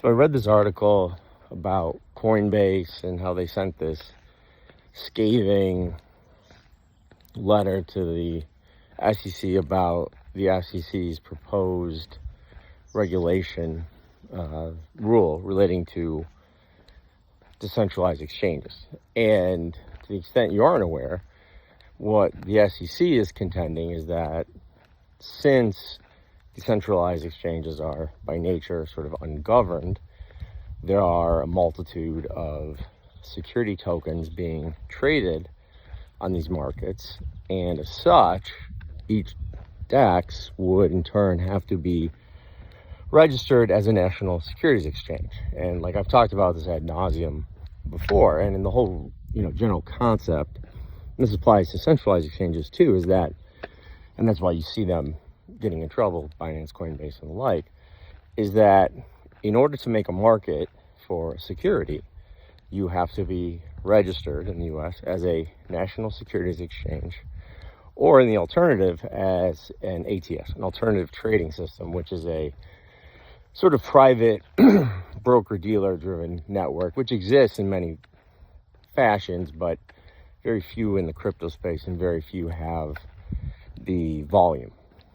So I read this article about Coinbase and how they sent this scathing letter to the SEC about the SEC's proposed regulation rule relating to decentralized exchanges. And to the extent you aren't aware, what the SEC is contending is that since decentralized exchanges are by nature sort of ungoverned, there are a multitude of security tokens being traded on these markets, and as such, each DEX would in turn have to be registered as a national securities exchange. And like I've talked about this ad nauseum before, and in the whole general concept, and this applies to centralized exchanges too, is that, and that's why you see them getting in trouble, Binance, Coinbase, and the like, is that in order to make a market for security, you have to be registered in the US as a national securities exchange, or in the alternative as an ATS, an alternative trading system, which is a sort of private broker-dealer driven network, which exists in many fashions, but very few in the crypto space and very few have the volume,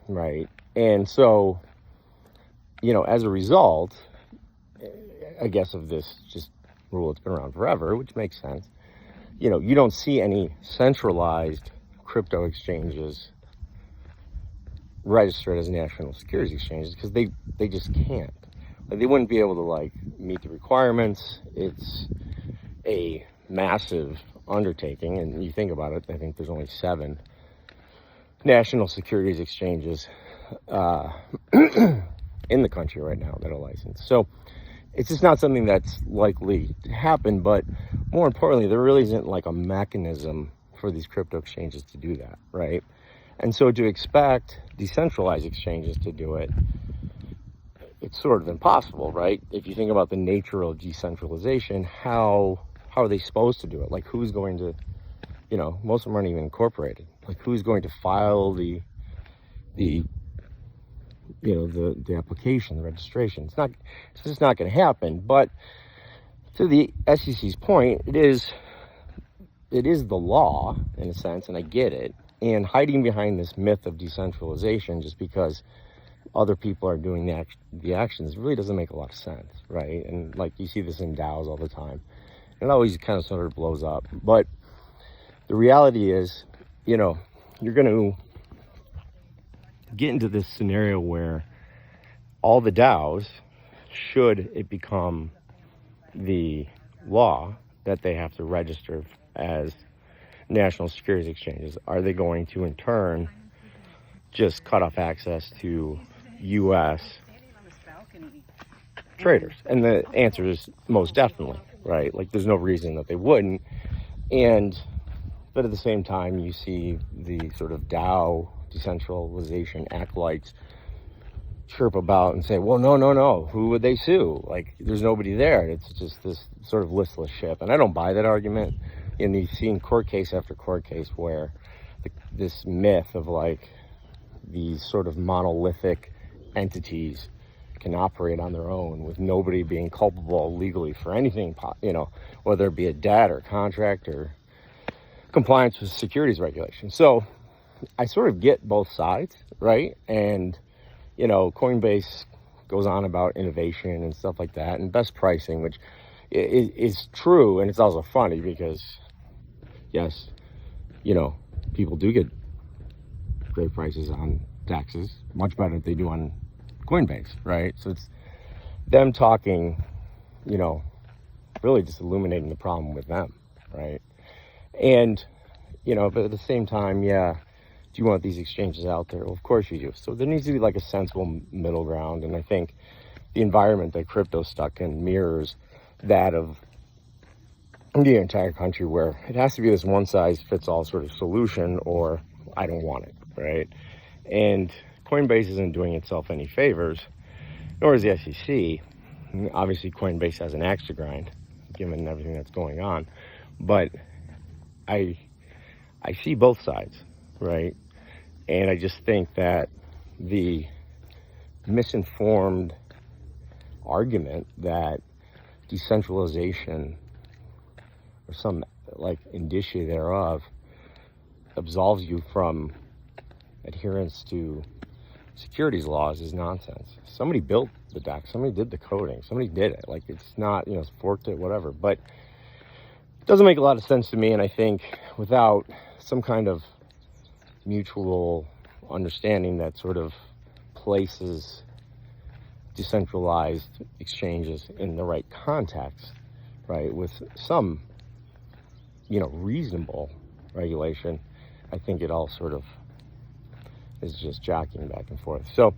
right? And so, as a result, I guess, of this just rule that's been around forever, which makes sense, you don't see any centralized crypto exchanges registered as national securities exchanges because they just can't. They wouldn't be able to meet the requirements. It's a massive undertaking, and you think about it, I think there's only 7 national securities exchanges in the country right now that are licensed. So it's just not something that's likely to happen, but more importantly, there really isn't a mechanism for these crypto exchanges to do that, right? And so to expect decentralized exchanges to do it, it's sort of impossible, right? If you think about the nature of decentralization, how are they supposed to do it? Who's going to, most of them aren't even incorporated. Who's going to file the application, the registration? It's just not going to happen. But to the SEC's point, it is the law in a sense, and I get it. And hiding behind this myth of decentralization just because other people are doing the actions really doesn't make a lot of sense, right? And you see this in DAOs all the time. And it always kind of sort of blows up. But the reality is, you're going to get into this scenario where all the DAOs, should it become the law that they have to register as national securities exchanges, are they going to in turn just cut off access to US traders? And the answer is most definitely, right? There's no reason that they wouldn't. But at the same time, you see the sort of DAO decentralization acolytes chirp about and say, well, no, who would they sue? There's nobody there. It's just this sort of listless ship. And I don't buy that argument. And you've seen court case after court case where this myth of these sort of monolithic entities can operate on their own with nobody being culpable legally for anything, whether it be a debt or contract or compliance with securities regulations. So I sort of get both sides, right? And, Coinbase goes on about innovation and stuff like that and best pricing, which is true. And it's also funny because, yes, people do get great prices on DEXs, much better than they do on Coinbase, right? So it's them talking, really just illuminating the problem with them, right? And, but at the same time, do you want these exchanges out there? Well, of course you do. So there needs to be a sensible middle ground. And I think the environment that crypto's stuck in mirrors that of the entire country, where it has to be this one size fits all sort of solution or I don't want it, right? And Coinbase isn't doing itself any favors, nor is the SEC. Obviously, Coinbase has an axe to grind, given everything that's going on. But I see both sides, right? And I just think that the misinformed argument that decentralization or some like indicia thereof absolves you from adherence to securities laws is nonsense. Somebody built the DEX, somebody did the coding, somebody did it. Like, it's not, it's forked it, whatever. But it doesn't make a lot of sense to me, and I think without some kind of mutual understanding that sort of places decentralized exchanges in the right context, right, with some, reasonable regulation, I think it all sort of is just jockeying back and forth. So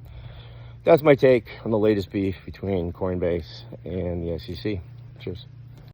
that's my take on the latest beef between Coinbase and the SEC. Cheers.